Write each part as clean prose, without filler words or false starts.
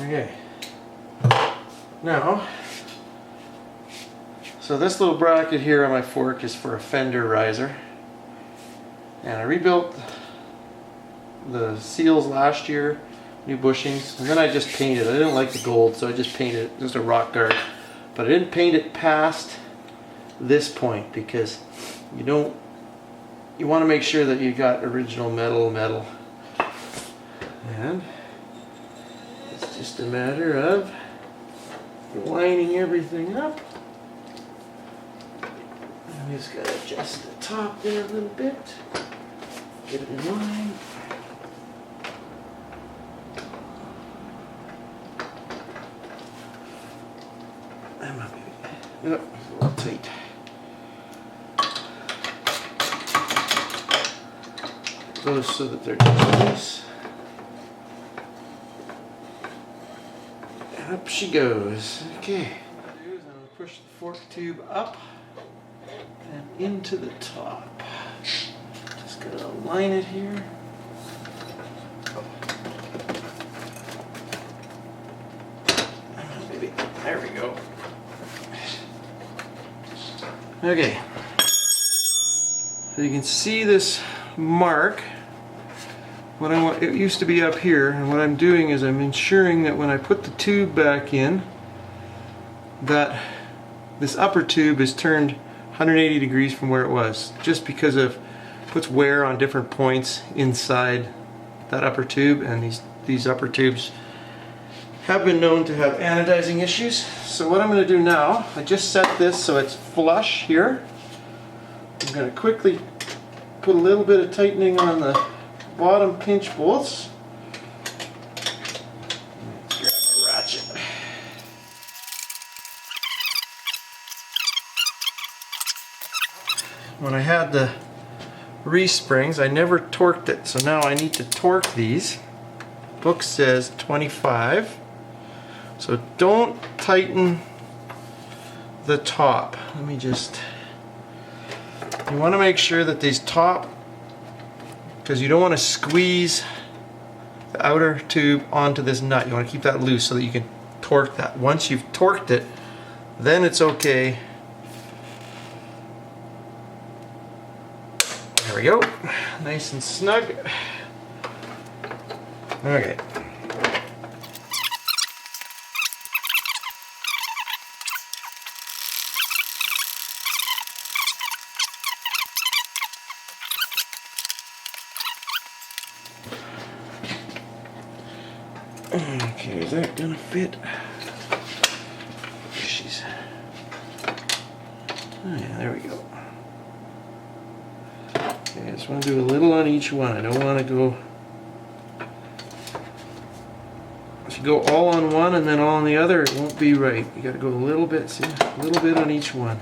Okay. Now, so this little bracket here on my fork is for a fender riser. And I rebuilt the seals last year, new bushings, and then I just painted. I didn't like the gold, so I just painted it, just a rock guard. But I didn't paint it past this point because you want to make sure that you got original metal. And it's just a matter of lining everything up. I'm just going to adjust the top there a little bit. Get it in line. That might be, yep, a little tight. Those so that they're just loose. Up she goes. Okay. What I'm going to do is I'm going to push the fork tube up and into the top. Just going to align it here. Maybe. There we go. Okay. So you can see this mark. What I want, it used to be up here, and what I'm doing is I'm ensuring that when I put the tube back in, that this upper tube is turned 180 degrees from where it was, just because of puts wear on different points inside that upper tube, and these upper tubes have been known to have anodizing issues. So what I'm going to do now, I just set this so it's flush here. I'm going to quickly put a little bit of tightening on the bottom pinch bolts. Grab a ratchet. When I had the re-springs, I never torqued it, so now I need to torque these. Book says 25. So don't tighten the top. Let me just, you want to make sure that these top, because you don't want to squeeze the outer tube onto this nut. You want to keep that loose so that you can torque that. Once you've torqued it, then it's okay. There we go. Nice and snug. Okay. Okay, is that gonna fit? She's. Oh yeah, there we go. Okay, I just want to do a little on each one. I don't want to go. If you go all on one and then all on the other, it won't be right. You got to go a little bit. See, a little bit on each one.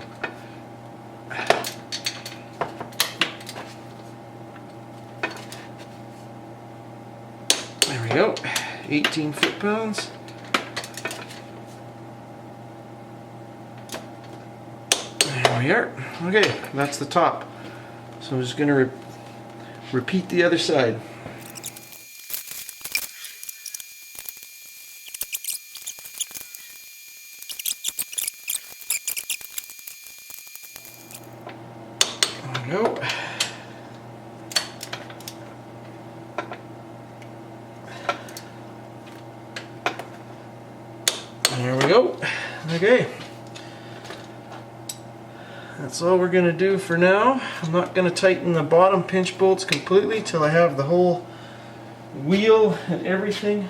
There we go. 18 foot-pounds. There we are. Okay, that's the top. So I'm just going to repeat the other side. There we go. There we go. Okay. That's all we're going to do for now. I'm not going to tighten the bottom pinch bolts completely till I have the whole wheel and everything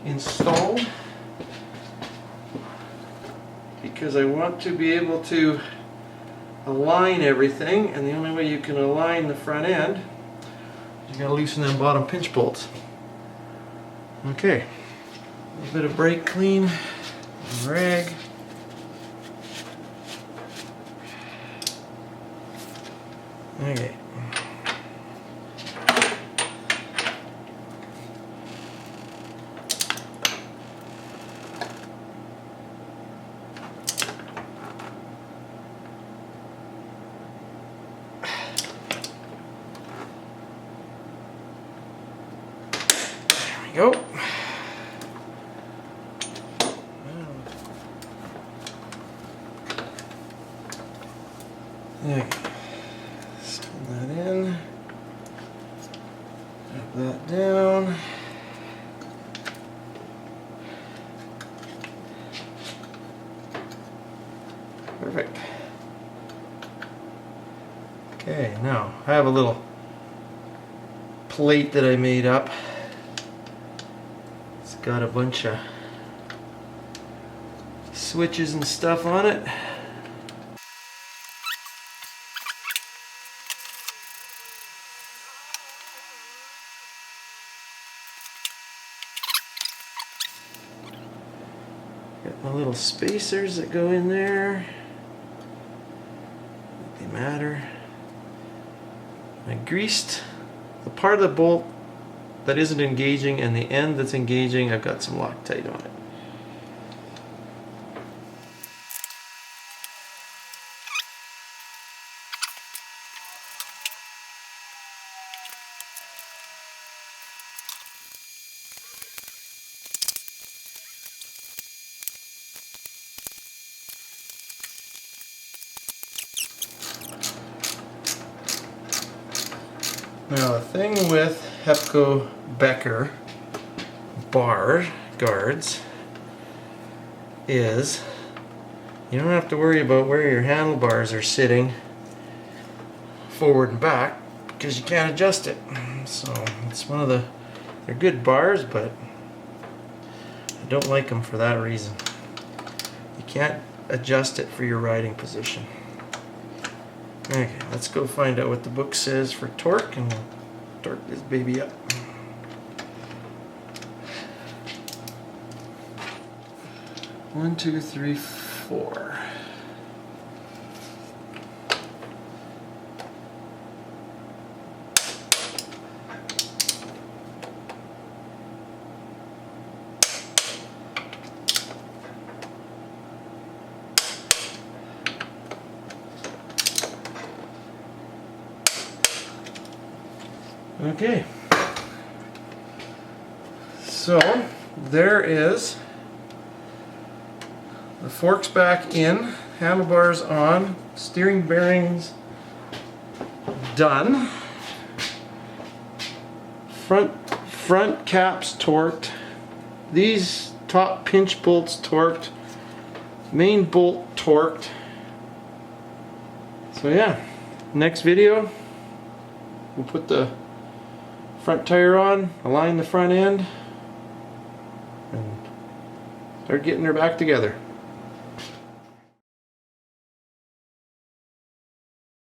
installed, because I want to be able to align everything, and the only way you can align the front end, you got to loosen them bottom pinch bolts. Okay. A little bit of brake clean, rag. Okay. There we go. that down. Perfect. Okay, now I have a little plate that I made up. It's got a bunch of switches and stuff on it. Got my little spacers that go in there. They matter. I greased the part of the bolt that isn't engaging, and the end that's engaging, I've got some Loctite on it. Now the thing with Hepco Becker bar guards is you don't have to worry about where your handlebars are sitting forward and back because you can't adjust it. So it's one of they're good bars, but I don't like them for that reason. You can't adjust it for your riding position. Okay, let's go find out what the book says for torque, and we'll torque this baby up. One, two, three, four. Okay, so there is the forks back in, handlebars on, steering bearings done, front caps torqued, these top pinch bolts torqued, main bolt torqued. So yeah, next video we'll put the front tire on, align the front end, and start getting her back together.